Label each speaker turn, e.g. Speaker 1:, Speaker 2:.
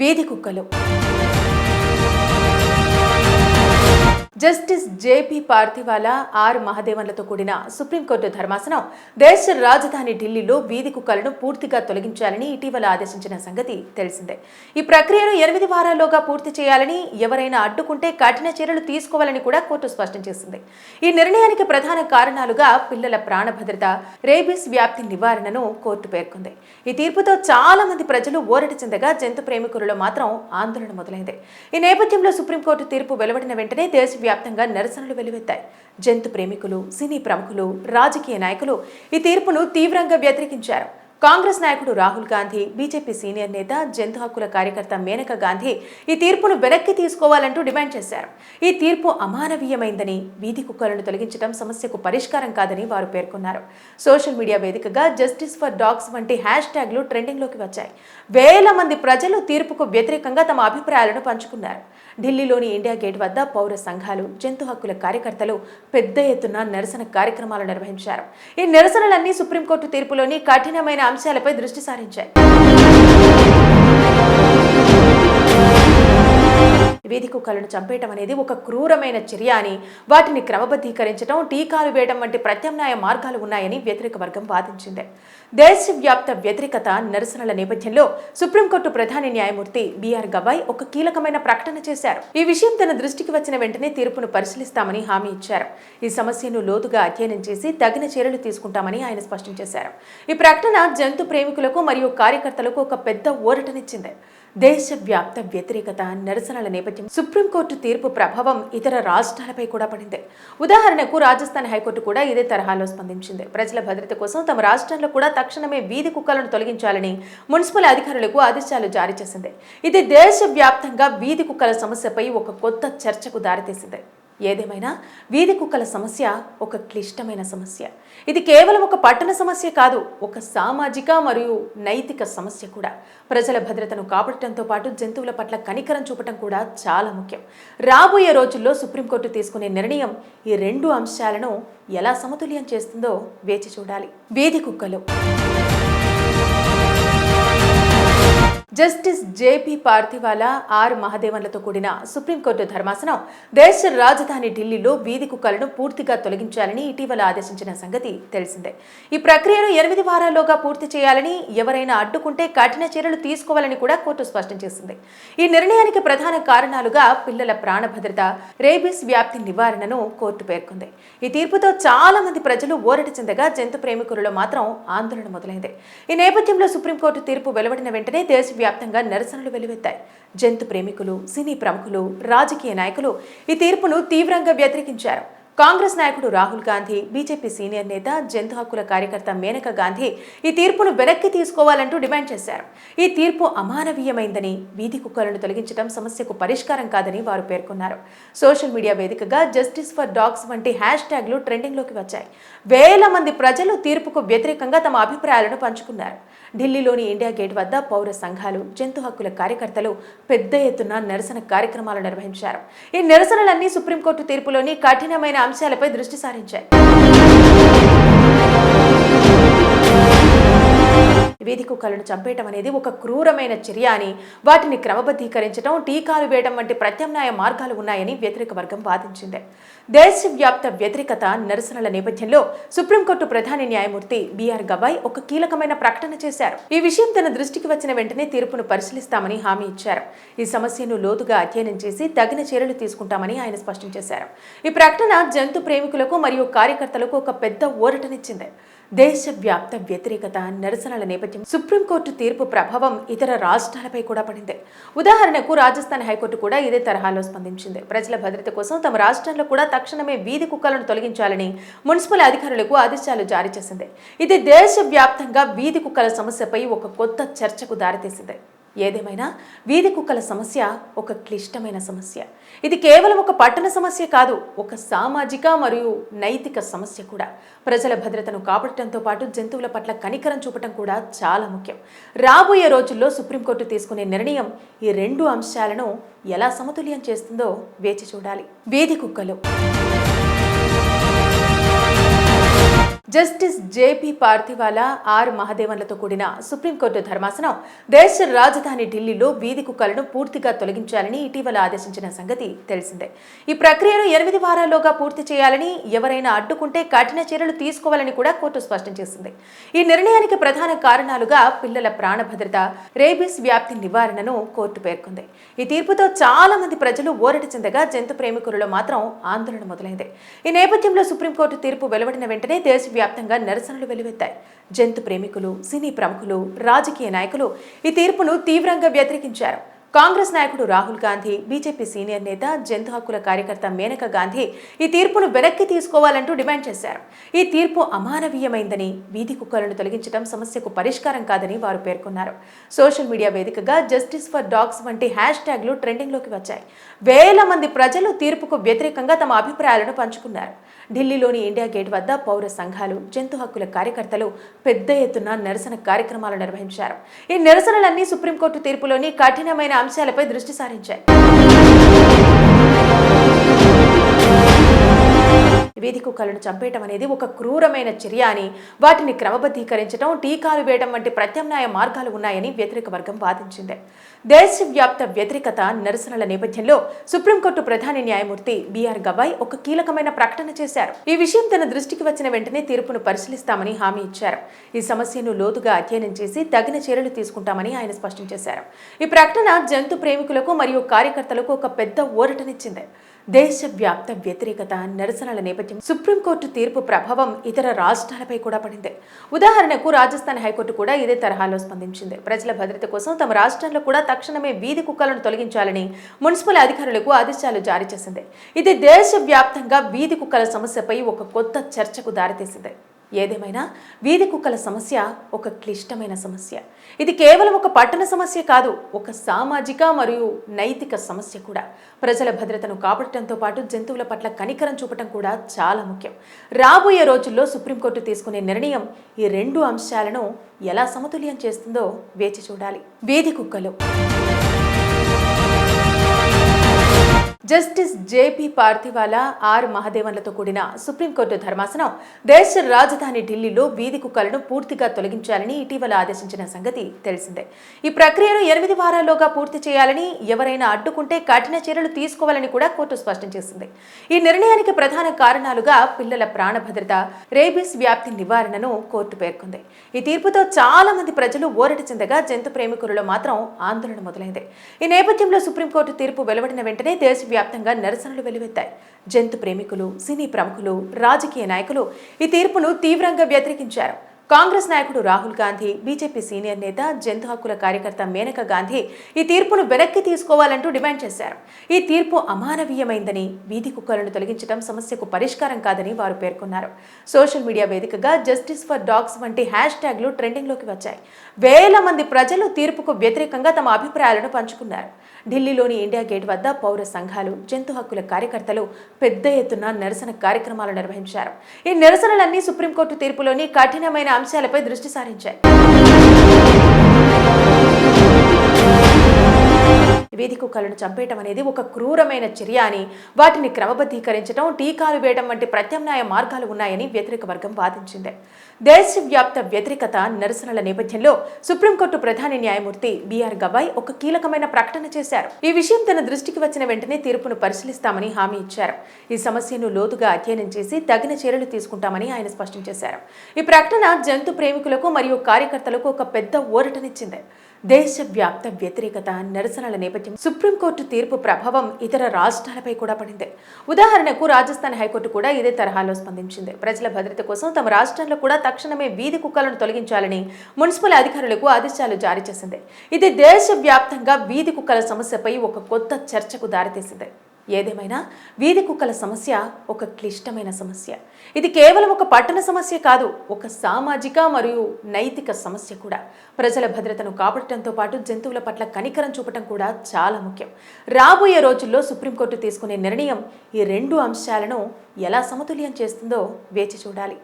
Speaker 1: వీధి కుక్కలు. Justice JP Pardiwala are మహదేవన్లతో కూడిన సుప్రీంకోర్టు ధర్మాసనం దేశ రాజధాని ఢిల్లీలో వీధి కుక్కలను పూర్తిగా తొలగించాలని ఇటీవల ఆదేశించిన సంగతి తెలిసిందే. ఈ ప్రక్రియను 8 వారాల్లోగా పూర్తి చేయాలని, ఎవరైనా అడ్డుకుంటే కఠిన చర్యలు తీసుకోవాలని కూడా కోర్టు స్పష్టం చేసింది. ఈ నిర్ణయానికి ప్రధాన కారణాలుగా పిల్లల ప్రాణభద్రత, రేబీస్ వ్యాప్తి నివారణను కోర్టు పేర్కొంది. ఈ తీర్పుతో చాలా మంది ప్రజలు ఊరట చెందగా జంతు ప్రేమికులలో మాత్రం ఆందోళన మొదలైంది. ఈ నేపథ్యంలో సుప్రీంకోర్టు తీర్పు వెలువడిన వెంటనే వ్యాప్తంగా నిరసనలు వెలువెత్తాయి. జంతు ప్రేమికులు, సినీ ప్రముఖులు, రాజకీయ నాయకులు ఈ తీర్పును తీవ్రంగా వ్యతిరేకించారు. కాంగ్రెస్ నాయకుడు రాహుల్ గాంధీ, బీజేపీ సీనియర్ నేత, జంతు హక్కుల కార్యకర్త మేనకా గాంధీ ఈ తీర్పును వెనక్కి తీసుకోవాలంటూ డిమాండ్ చేశారు. ఈ తీర్పు అమానవీయమైందని, వీధి కుక్కలను తొలగించడం సమస్యకు పరిష్కారం కాదని వారు పేర్కొన్నారు. సోషల్ మీడియా వేదికగా జస్టిస్ ఫర్ డాగ్స్ వంటి హ్యాష్ ట్యాగ్లు ట్రెండింగ్లోకి వచ్చాయి. వేల మంది ప్రజలు తీర్పుకు వ్యతిరేకంగా తమ అభిప్రాయాలను పంచుకున్నారు. ఢిల్లీలోని ఇండియా గేట్ వద్ద పౌర సంఘాలు, జంతు హక్కుల కార్యకర్తలు పెద్ద ఎత్తున నిరసన కార్యక్రమాలు నిర్వహించారు. ఈ నిరసనలన్నీ సుప్రీంకోర్టు తీర్పులోని కఠినమైన అంశాలపై దృష్టి సారించాయి. వీధి కుక్కలను చంపేయటం అనేది ఒక క్రూరమైన చర్య అని, వాటిని క్రమబద్ధీకరించడం, టీకాలు వేయడం వంటి ప్రత్యామ్నాయ మార్గాలు ఉన్నాయని వ్యతిరేక వర్గం వాదించింది. దేశవ్యాప్త వ్యతిరేకత నిరసనల నేపథ్యంలో సుప్రీంకోర్టు ప్రధాన న్యాయమూర్తి బిఆర్ గవాయ్ ఒక కీలకమైన ప్రకటన చేశారు. ఈ విషయం తన దృష్టికి వచ్చిన వెంటనే తీర్పును పరిశీలిస్తామని హామీ ఇచ్చారు. ఈ సమస్యను లోతుగా అధ్యయనం చేసి తగిన చర్యలు తీసుకుంటామని ఆయన స్పష్టం చేశారు. ఈ ప్రకటన జంతు ప్రేమికులకు మరియు కార్యకర్తలకు ఒక పెద్ద ఊరటనిచ్చింది. దేశవ్యాప్త వ్యతిరేకత నిరసనల నేపథ్యం సుప్రీంకోర్టు తీర్పు ప్రభావం ఇతర రాష్ట్రాలపై కూడా పడింది. ఉదాహరణకు రాజస్థాన్ హైకోర్టు కూడా ఇదే తరహాలో స్పందించింది. ప్రజల భద్రత కోసం తమ రాష్ట్రంలో కూడా తక్షణమే వీధి కుక్కలను తొలగించాలని మున్సిపల్ అధికారులకు ఆదేశాలు జారీ చేసింది. ఇది దేశవ్యాప్తంగా వీధి కుక్కల సమస్యపై ఒక కొత్త చర్చకు దారితీసింది. ఏదేమైనా వీధి కుక్కల సమస్య ఒక క్లిష్టమైన సమస్య. ఇది కేవలం ఒక పట్టణ సమస్య కాదు, ఒక సామాజిక మరియు నైతిక సమస్య కూడా. ప్రజల భద్రతను కాపాడటంతో పాటు జంతువుల పట్ల కనికరం చూపటం కూడా చాలా ముఖ్యం. రాబోయే రోజుల్లో సుప్రీంకోర్టు తీసుకునే నిర్ణయం ఈ 2 అంశాలను ఎలా సమతుల్యం చేస్తుందో వేచి చూడాలి. వీధి కుక్కలు. జస్టిస్ జేపీ పార్థివాలా ఆర్ మహదేవన్లతో కూడిన సుప్రీంకోర్టు ధర్మాసనం దేశ రాజధాని ఢిల్లీలో వీధి కుక్కలను పూర్తిగా తొలగించాలని ఇటీవల ఆదేశించిన సంగతి తెలిసిందే. ఈ ప్రక్రియను 8 వారాల్లోగా పూర్తి చేయాలని, ఎవరైనా అడ్డుకుంటే కఠిన చర్యలు తీసుకోవాలని కూడా కోర్టు స్పష్టం చేసింది. ఈ నిర్ణయానికి ప్రధాన కారణాలుగా పిల్లల ప్రాణభద్రత, రేబీస్ వ్యాప్తి నివారణను కోర్టు పేర్కొంది. ఈ తీర్పుతో చాలా మంది ప్రజలు ఊరట చెందగా జంతు ప్రేమికులలో మాత్రం ఆందోళన మొదలైంది. ఈ నేపథ్యంలో సుప్రీంకోర్టు తీర్పు వెలువడిన వెంటనే వ్యాప్తంగా నిరసనలు వెలువెత్తాయి. జంతు ప్రేమికులు, సినీ ప్రముఖులు, రాజకీయ నాయకులు ఈ తీర్పును తీవ్రంగా వ్యతిరేకించారు. కాంగ్రెస్ నాయకుడు రాహుల్ గాంధీ, బీజేపీ సీనియర్ నేత, జంతు హక్కుల కార్యకర్త మేనకా గాంధీ ఈ తీర్పును వెనక్కి తీసుకోవాలంటూ డిమాండ్ చేశారు. ఈ తీర్పు అమానవీయమైందని, వీధి కుక్కలను తొలగించడం సమస్యకు పరిష్కారం కాదని వారు పేర్కొన్నారు. సోషల్ మీడియా వేదికగా జస్టిస్ ఫర్ డాగ్స్ వంటి హ్యాష్ ట్యాగ్లు ట్రెండింగ్లోకి వచ్చాయి. వేల మంది ప్రజలు తీర్పుకు వ్యతిరేకంగా తమ అభిప్రాయాలను పంచుకున్నారు. ఢిల్లీలోని ఇండియా గేట్ వద్ద పౌర సంఘాలు, జంతు హక్కుల కార్యకర్తలు పెద్ద ఎత్తున నిరసన కార్యక్రమాలు నిర్వహించారు. ఈ నిరసనలన్నీ సుప్రీంకోర్టు తీర్పులోని కఠినమైన అంశాలపై దృష్టి సారించాయి. వీధి కుక్కలను చంపేయటం అనేది ఒక క్రూరమైన చర్య అని, వాటిని క్రమబద్ధీకరించడం, టీకాలు వేయడం వంటి ప్రత్యామ్నాయ మార్గాలు ఉన్నాయని వ్యతిరేక వర్గం వాదించింది. దేశవ్యాప్త వ్యతిరేకత నిరసనల నేపథ్యంలో సుప్రీంకోర్టు ప్రధాన న్యాయమూర్తి బిఆర్ గవాయ్ ఒక కీలకమైన ప్రకటన చేశారు. ఈ విషయం తన దృష్టికి వచ్చిన వెంటనే తీర్పును పరిశీలిస్తామని హామీ ఇచ్చారు. ఈ సమస్యను లోతుగా అధ్యయనం చేసి తగిన చర్యలు తీసుకుంటామని ఆయన స్పష్టం చేశారు. ఈ ప్రకటన జంతు ప్రేమికులకు మరియు కార్యకర్తలకు ఒక పెద్ద ఊరటనిచ్చింది. దేశవ్యాప్త వ్యతిరేకత నిరసనల నేపథ్యం సుప్రీంకోర్టు తీర్పు ప్రభావం ఇతర రాష్ట్రాలపై కూడా పడింది. ఉదాహరణకు రాజస్థాన్ హైకోర్టు కూడా ఇదే తరహాలో స్పందించింది. ప్రజల భద్రత కోసం తమ రాష్ట్రంలో కూడా తక్షణమే వీధి కుక్కలను తొలగించాలని మున్సిపల్ అధికారులకు ఆదేశాలు జారీ చేసింది. ఇది దేశవ్యాప్తంగా వీధి కుక్కల సమస్యపై ఒక కొత్త చర్చకు దారితీసింది. ఏదేమైనా వీధి కుక్కల సమస్య ఒక క్లిష్టమైన సమస్య. ఇది కేవలం ఒక పట్టణ సమస్య కాదు, ఒక సామాజిక మరియు నైతిక సమస్య కూడా. ప్రజల భద్రతను కాపాడటంతో పాటు జంతువుల పట్ల కనికరం చూపటం కూడా చాలా ముఖ్యం. రాబోయే రోజుల్లో సుప్రీంకోర్టు తీసుకునే నిర్ణయం ఈ 2 అంశాలను ఎలా సమతుల్యం చేస్తుందో వేచి చూడాలి. వీధి కుక్కలు. జస్టిస్ జేపీ పార్థివాలా ఆర్ మహదేవన్లతో కూడిన సుప్రీంకోర్టు ధర్మాసనం దేశ రాజధాని ఢిల్లీలో వీధి కుక్కలను పూర్తిగా తొలగించాలని ఇటీవల ఆదేశించిన సంగతి తెలిసిందే. ఈ ప్రక్రియను 8 వారాల్లోగా పూర్తి చేయాలని, ఎవరైనా అడ్డుకుంటే కఠిన చర్యలు తీసుకోవాలని కూడా కోర్టు స్పష్టం చేసింది. ఈ నిర్ణయానికి ప్రధాన కారణాలుగా పిల్లల ప్రాణభద్రత, రేబీస్ వ్యాప్తి నివారణను కోర్టు పేర్కొంది. ఈ తీర్పుతో చాలా మంది ప్రజలు ఊరట చెందగా జంతు ప్రేమికులలో మాత్రం ఆందోళన మొదలైంది. ఈ నేపథ్యంలో సుప్రీంకోర్టు తీర్పు వెలువడిన వెంటనే వ్యాప్తంగా నిరసనలు వెల్లువెత్తాయి. జంతు ప్రేమికులు, సినీ ప్రముఖులు, రాజకీయ నాయకులు ఈ తీర్పును తీవ్రంగా వ్యతిరేకించారు. కాంగ్రెస్ నాయకుడు రాహుల్ గాంధీ, బీజేపీ సీనియర్ నేత, జంతు హక్కుల కార్యకర్త మేనకా గాంధీ ఈ తీర్పును వెనక్కి తీసుకోవాలంటూ డిమాండ్ చేశారు. ఈ తీర్పు అమానవీయమైందని, వీధి కుక్కలను తొలగించడం సమస్యకు పరిష్కారం కాదని వారు పేర్కొన్నారు. సోషల్ మీడియా వేదికగా జస్టిస్ ఫర్ డాగ్స్ వంటి హ్యాష్ ట్యాగ్లు ట్రెండింగ్లోకి వచ్చాయి. వేల మంది ప్రజలు తీర్పుకు వ్యతిరేకంగా తమ అభిప్రాయాలను పంచుకున్నారు. ఢిల్లీలోని ఇండియా గేట్ వద్ద పౌర సంఘాలు, జంతు హక్కుల కార్యకర్తలు పెద్ద ఎత్తున నిరసన కార్యక్రమాలు నిర్వహించారు. ఈ నిరసనలన్నీ సుప్రీంకోర్టు తీర్పులోని కఠినమైన అంశాలపై దృష్టి సారించాయి. వీధి కుక్కలను చంపేయటం అనేది ఒక క్రూరమైన చర్య అని, వాటిని క్రమబద్ధీకరించడం, టీకాలు వేయడం వంటి ప్రత్యామ్నాయ మార్గాలు ఉన్నాయని వ్యతిరేక వర్గం వాదించింది. దేశవ్యాప్త వ్యతిరేకత నిరసనల నేపథ్యంలో సుప్రీంకోర్టు ప్రధాన న్యాయమూర్తి బిఆర్ గవాయ్ ఒక కీలకమైన ప్రకటన చేశారు. ఈ విషయం తన దృష్టికి వచ్చిన వెంటనే తీర్పును పరిశీలిస్తామని హామీ ఇచ్చారు. ఈ సమస్యను లోతుగా అధ్యయనం చేసి తగిన చర్యలు తీసుకుంటామని ఆయన స్పష్టం చేశారు. ఈ ప్రకటన జంతు ప్రేమికులకు మరియు కార్యకర్తలకు ఒక పెద్ద ఊరటనిచ్చింది. దేశవ్యాప్త వ్యతిరేకత నిరసనల నేపథ్యం సుప్రీంకోర్టు తీర్పు ప్రభావం ఇతర రాష్ట్రాలపై కూడా పడింది. ఉదాహరణకు రాజస్థాన్ హైకోర్టు కూడా ఇదే తరహాలో స్పందించింది. ప్రజల భద్రత కోసం తమ రాష్ట్రంలో కూడా తక్షణమే వీధి కుక్కలను తొలగించాలని మున్సిపల్ అధికారులకు ఆదేశాలు జారీ చేసింది. ఇది దేశవ్యాప్తంగా వీధి కుక్కల సమస్యపై ఒక కొత్త చర్చకు దారితీసింది. ఏదేమైనా వీధి కుక్కల సమస్య ఒక క్లిష్టమైన సమస్య. ఇది కేవలం ఒక పట్టణ సమస్య కాదు, ఒక సామాజిక మరియు నైతిక సమస్య కూడా. ప్రజల భద్రతను కాపాడటంతో పాటు జంతువుల పట్ల కనికరం చూపటం కూడా చాలా ముఖ్యం. రాబోయే రోజుల్లో సుప్రీంకోర్టు తీసుకునే నిర్ణయం ఈ 2 అంశాలను ఎలా సమతుల్యం చేస్తుందో వేచి చూడాలి. వీధి కుక్కలు. జస్టిస్ జేపీ పార్థివాలా ఆర్ మహదేవన్లతో కూడిన సుప్రీంకోర్టు ధర్మాసనం దేశ రాజధాని ఢిల్లీలో వీధి కుక్కలను పూర్తిగా తొలగించాలని ఇటీవల ఆదేశించిన సంగతి తెలిసిందే. ఈ ప్రక్రియను 8 వారాల్లోగా పూర్తి చేయాలని, ఎవరైనా అడ్డుకుంటే కఠిన చర్యలు తీసుకోవాలని కూడా కోర్టు స్పష్టం చేసింది. ఈ నిర్ణయానికి ప్రధాన కారణాలుగా పిల్లల ప్రాణభద్రత, రేబీస్ వ్యాప్తి నివారణను కోర్టు పేర్కొంది. ఈ తీర్పుతో చాలా మంది ప్రజలు ఊరట చెందగా జంతు ప్రేమికులలో మాత్రం ఆందోళన మొదలైంది. ఈ నేపథ్యంలో సుప్రీంకోర్టు తీర్పు వెలువడిన వెంటనే వ్యాప్తంగా నిరసనలు వెల్లువెత్తాయి. జంతు ప్రేమికులు, సినీ ప్రముఖులు, రాజకీయ నాయకులు ఈ తీర్పును తీవ్రంగా వ్యతిరేకించారు. కాంగ్రెస్ నాయకుడు రాహుల్ గాంధీ, బీజేపీ సీనియర్ నేత, జంతు హక్కుల కార్యకర్త మేనకా గాంధీ ఈ తీర్పును వెనక్కి తీసుకోవాలంటూ డిమాండ్ చేశారు. ఈ తీర్పు అమానవీయమైందని, వీధి కుక్కలను తొలగించడం సమస్యకు పరిష్కారం కాదని వారు పేర్కొన్నారు. సోషల్ మీడియా వేదికగా జస్టిస్ ఫర్ డాగ్స్ వంటి హ్యాష్ ట్యాగ్లు ట్రెండింగ్లోకి వచ్చాయి. వేల మంది ప్రజలు తీర్పుకు వ్యతిరేకంగా తమ అభిప్రాయాలను పంచుకున్నారు. ఢిల్లీలోని ఇండియా గేట్ వద్ద పౌర సంఘాలు, జంతు హక్కుల కార్యకర్తలు పెద్ద ఎత్తున నిరసన కార్యక్రమాలు నిర్వహించారు. ఈ నిరసనలన్నీ సుప్రీంకోర్టు తీర్పులోని కఠినమైన అంశాలపై దృష్టి సారించాయి. వీధి కుక్కలను చంపేయటం అనేది ఒక క్రూరమైన చర్య అని, వాటిని క్రమబద్ధీకరించడం, టీకాలు వేయడం వంటి ప్రత్యామ్నాయ మార్గాలు ఉన్నాయని వ్యతిరేక వర్గం వాదించింది. దేశవ్యాప్త వ్యతిరేకత నిరసనల నేపథ్యంలో సుప్రీంకోర్టు ప్రధాన న్యాయమూర్తి బిఆర్ గవాయ్ ఒక కీలకమైన ప్రకటన చేశారు. ఈ విషయం తన దృష్టికి వచ్చిన వెంటనే తీర్పును పరిశీలిస్తామని హామీ ఇచ్చారు. ఈ సమస్యను లోతుగా అధ్యయనం చేసి తగిన చర్యలు తీసుకుంటామని ఆయన స్పష్టం చేశారు. ఈ ప్రకటన జంతు ప్రేమికులకు మరియు కార్యకర్తలకు ఒక పెద్ద ఊరటనిచ్చింది. దేశవ్యాప్త వ్యతిరేకత నిరసనల నేపథ్యం సుప్రీంకోర్టు తీర్పు ప్రభావం ఇతర రాష్ట్రాలపై కూడా పడింది. ఉదాహరణకు రాజస్థాన్ హైకోర్టు కూడా ఇదే తరహాలో స్పందించింది. ప్రజల భద్రత కోసం తమ రాష్ట్రంలో కూడా తక్షణమే వీధి కుక్కలను తొలగించాలని మున్సిపల్ అధికారులకు ఆదేశాలు జారీ చేసింది. ఇది దేశవ్యాప్తంగా వీధి కుక్కల సమస్యపై ఒక కొత్త చర్చకు దారితీసింది. ఏదేమైనా వీధి కుక్కల సమస్య ఒక క్లిష్టమైన సమస్య. ఇది కేవలం ఒక పట్టణ సమస్య కాదు, ఒక సామాజిక మరియు నైతిక సమస్య కూడా. ప్రజల భద్రతను కాపాడటంతో పాటు జంతువుల పట్ల కనికరం చూపటం కూడా చాలా ముఖ్యం. రాబోయే రోజుల్లో సుప్రీంకోర్టు తీసుకునే నిర్ణయం ఈ 2 అంశాలను ఎలా సమతుల్యం చేస్తుందో వేచి చూడాలి.